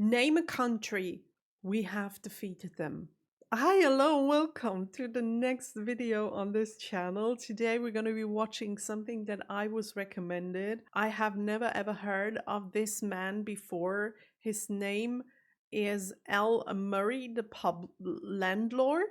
Name a country. We have defeated them. Hi, hello, welcome to the next video on this channel. Today we're going to be watching something that I was recommended. I have never ever heard of this man before. His name is Murray The Pub Landlord.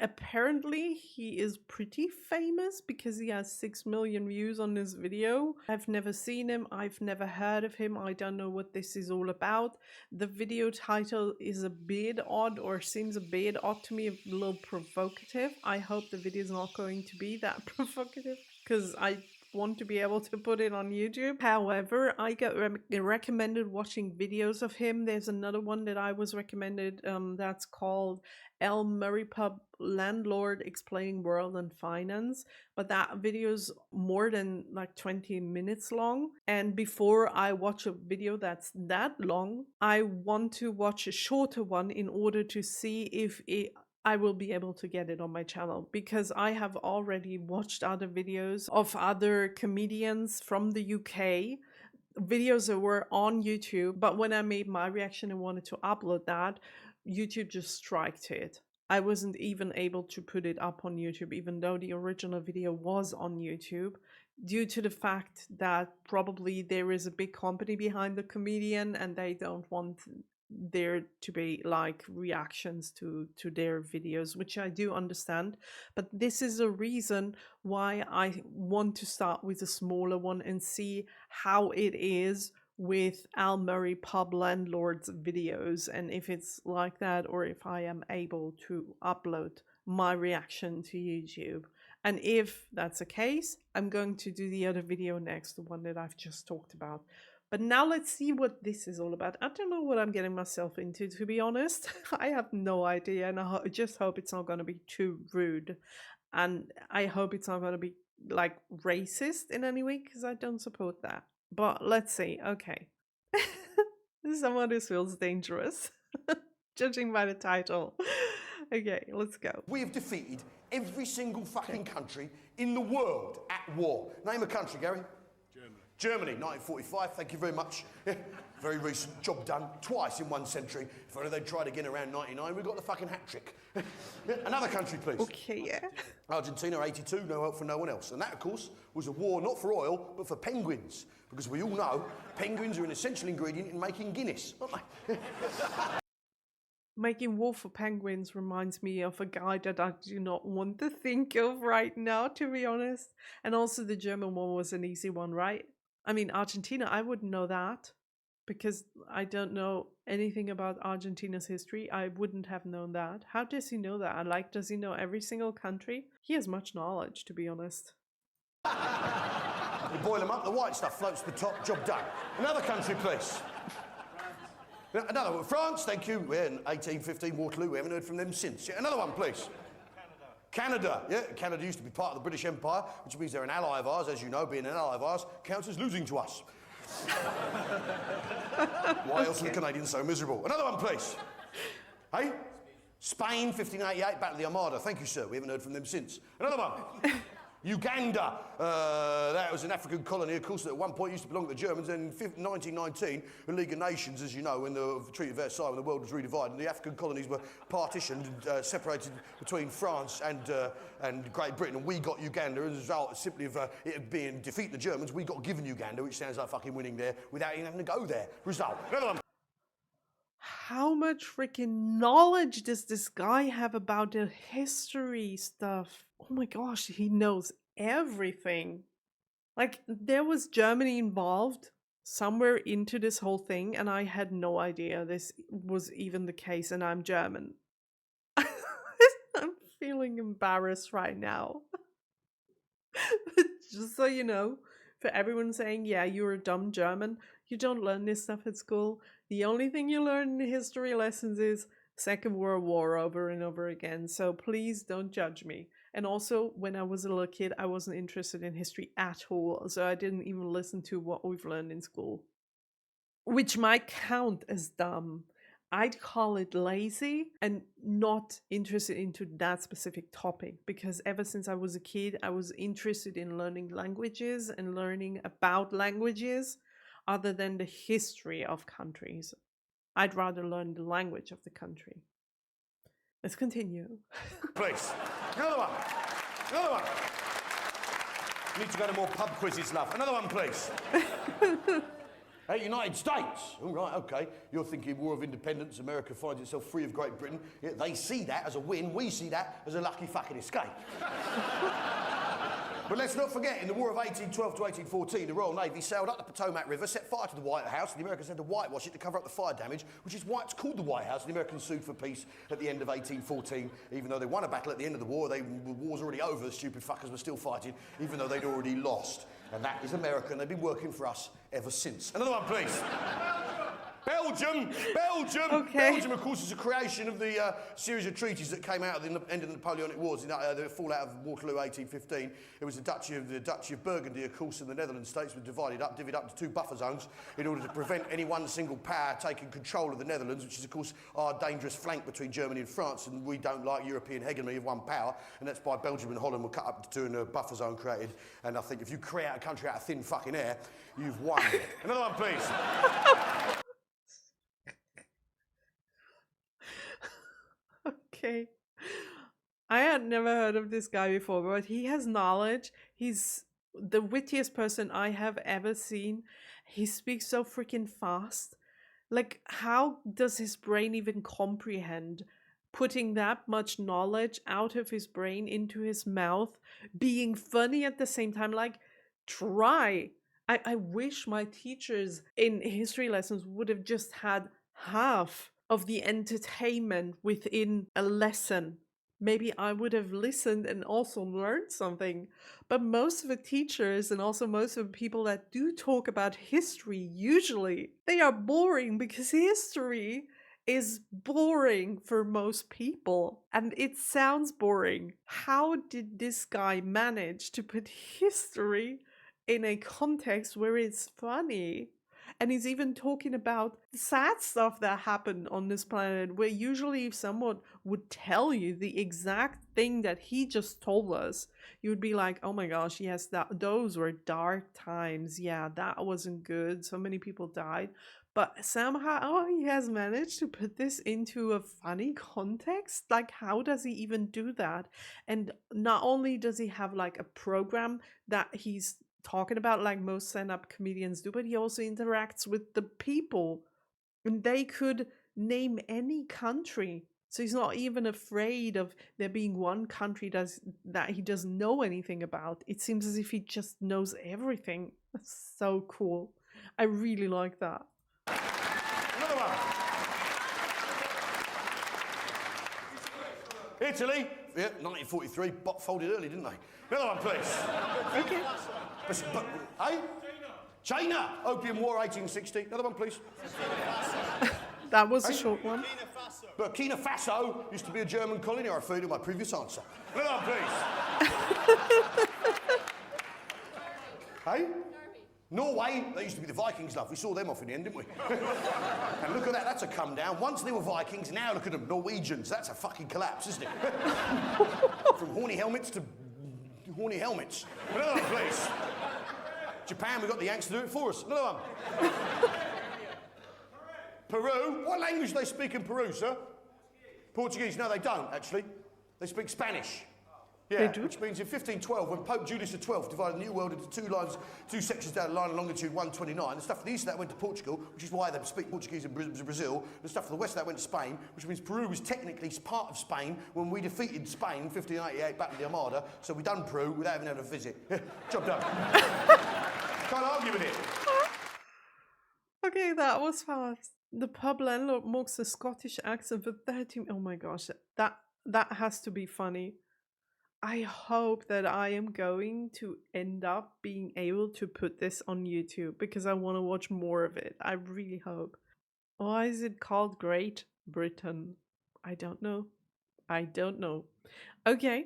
Apparently he is pretty famous because he has 6 million views on this video. I've never seen him, I've never heard of him, I don't know what this is all about. The video title is a bit odd, or seems a bit odd to me, a little provocative. I hope the video is not going to be that provocative because I want to be able to put it on YouTube. However, I got recommended watching videos of him. There's another one that I was recommended that's called Murray Pub Landlord Explaining World and Finance, but that video is more than like 20 minutes long. And before I watch a video that's that long, I want to watch a shorter one in order to see if I will be able to get it on my channel, because I have already watched other videos of other comedians from the UK, videos that were on YouTube, but when I made my reaction and wanted to upload that, YouTube just striked it. I wasn't even able to put it up on YouTube, even though the original video was on YouTube, due to the fact that probably there is a big company behind the comedian and they don't want there to be like reactions to their videos, which I do understand. But this is a reason why I want to start with a smaller one and see how it is with Murray Pub Landlord's videos, and if it's like that, or if I am able to upload my reaction to YouTube. And if that's the case, I'm going to do the other video next, the one that I've just talked about. But now let's see what this is all about. I don't know what I'm getting myself into, to be honest. I have no idea, and I just hope it's not going to be too rude. And I hope it's not going to be like racist in any way, because I don't support that. But let's see. Okay. Some of this feels dangerous, judging by the title. Okay, let's go. We have defeated every single fucking country in the world at war. Name a country, Gary. Germany, 1945, thank you very much. Yeah, very recent, job done, twice in one century. If only they'd tried again around 99, we got the fucking hat trick. Another country, please. Okay, yeah. Argentina, 82, no help from no one else. And that, of course, was a war not for oil, but for penguins. Because we all know penguins are an essential ingredient in making Guinness, aren't they? Making war for penguins reminds me of a guy that I do not want to think of right now, to be honest. And also the German one was an easy one, right? I mean, Argentina, I wouldn't know that because I don't know anything about Argentina's history. I wouldn't have known that. How does he know that? Like, does he know every single country? He has much knowledge, to be honest. You boil them up, the white stuff floats to the top, job done. Another country, please. Another one, France, thank you. We're in 1815 Waterloo, we haven't heard from them since. Yeah, another one, please. Canada, yeah, Canada used to be part of the British Empire, which means they're an ally of ours. As you know, being an ally of ours counts as losing to us. Why else are the Canadians so miserable? Another one, please. Hey? Spain, 1588, Battle of the Armada. Thank you, sir. We haven't heard from them since. Another one. Uganda. That was an African colony, of course, that at one point used to belong to the Germans. And in 1919, the League of Nations, as you know, when the Treaty of Versailles, when the world was redivided, and the African colonies were partitioned and separated between France and Great Britain. And we got Uganda as a result simply of it being defeat the Germans. We got given Uganda, which sounds like fucking winning there, without even having to go there. Result. Another one. How much freaking knowledge does this guy have about the history stuff? Oh my gosh, he knows everything. Like, there was Germany involved somewhere into this whole thing, and I had no idea this was even the case, and I'm German. I'm feeling embarrassed right now. Just so you know, for everyone saying, yeah, you're a dumb German, you don't learn this stuff at school. The only thing you learn in history lessons is Second World War over and over again. So please don't judge me. And also, when I was a little kid, I wasn't interested in history at all. So I didn't even listen to what we've learned in school, which might count as dumb. I'd call it lazy and not interested into that specific topic, because ever since I was a kid, I was interested in learning languages and learning about languages other than the history of countries. I'd rather learn the language of the country. Let's continue. Please. Another one. Another one. Need to go to more pub quizzes, love. Another one, please. Hey, United States. All right, okay. You're thinking War of Independence, America finds itself free of Great Britain. Yeah, they see that as a win. We see that as a lucky fucking escape. But let's not forget, in the War of 1812 to 1814, the Royal Navy sailed up the Potomac River, set fire to the White House, and the Americans had to whitewash it to cover up the fire damage, which is why it's called the White House. The Americans sued for peace at the end of 1814, even though they won a battle at the end of the war. The war's already over, the stupid fuckers were still fighting, even though they'd already lost. And that is America, and they've been working for us ever since. Another one, please. Belgium! Belgium! Okay. Belgium, of course, is a creation of the series of treaties that came out at the end of the Napoleonic Wars, the fallout of Waterloo 1815. It was the Duchy of Burgundy, of course, and the Netherlands states were divvied up into two buffer zones in order to prevent any one single power taking control of the Netherlands, which is, of course, our dangerous flank between Germany and France, and we don't like European hegemony of one power, and that's why Belgium and Holland were cut up into two and a buffer zone created. And I think if you create a country out of thin fucking air, you've won. Another one, please. Okay. I had never heard of this guy before, but he has knowledge. He's the wittiest person I have ever seen. He speaks so freaking fast. Like, how does his brain even comprehend putting that much knowledge out of his brain into his mouth, being funny at the same time? Like, try. I wish my teachers in history lessons would have just had half of the entertainment within a lesson. Maybe I would have listened and also learned something. But most of the teachers and also most of the people that do talk about history, usually, they are boring because history is boring for most people. And it sounds boring. How did this guy manage to put history in a context where it's funny? And he's even talking about the sad stuff that happened on this planet, where usually if someone would tell you the exact thing that he just told us, you would be like, oh my gosh, yes, those were dark times. Yeah, that wasn't good. So many people died. But somehow he has managed to put this into a funny context. Like, how does he even do that? And not only does he have like a program that he's talking about like most stand-up comedians do, but he also interacts with the people, and they could name any country. So he's not even afraid of there being one country that he doesn't know anything about. It seems as if he just knows everything. That's so cool. I really like that. Another one. Italy. Yeah, 1943. Folded early, didn't they? Another one, please. Okay. But, hey? China. Opium War, 1860. Another one, please. That was a short one. Burkina Faso used to be a German colony. I referred to my previous answer. Another one, please. Hey? Norway, they used to be the Vikings, love. We saw them off in the end, didn't we? And look at that, that's a come down. Once they were Vikings, now look at them, Norwegians. That's a fucking collapse, isn't it? From horny helmets to horny helmets. Another one, please. Japan, we've got the Yanks to do it for us. Another one. Peru, what language do they speak in Peru, sir? Portuguese. No, they don't, actually. They speak Spanish. Yeah, They do? which means in 1512, when Pope Julius XII divided the New World into two sections down the line of longitude 129, the stuff for the east of that went to Portugal, which is why they speak Portuguese in Brazil. The stuff for the west of that went to Spain, which means Peru was technically part of Spain when we defeated Spain in 1588, Battle of the Armada. So we done Peru without having had a visit. Job done. Can't argue with it. Okay, that was fast. The pub landlord mocks a Scottish accent for 13. Oh my gosh, that has to be funny. I hope that I am going to end up being able to put this on YouTube because I want to watch more of it. I really hope. Why is it called Great Britain? I don't know. I don't know. Okay.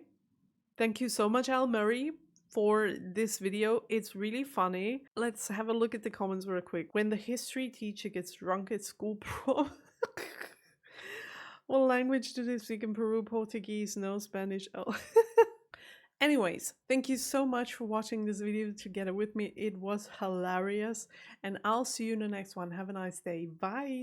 Thank you so much, Al Murray, for this video. It's really funny. Let's have a look at the comments real quick. When the history teacher gets drunk at school prom. What language do they speak in Peru? Portuguese, no Spanish. Oh. Anyways, thank you so much for watching this video together with me. It was hilarious, and I'll see you in the next one. Have a nice day. Bye.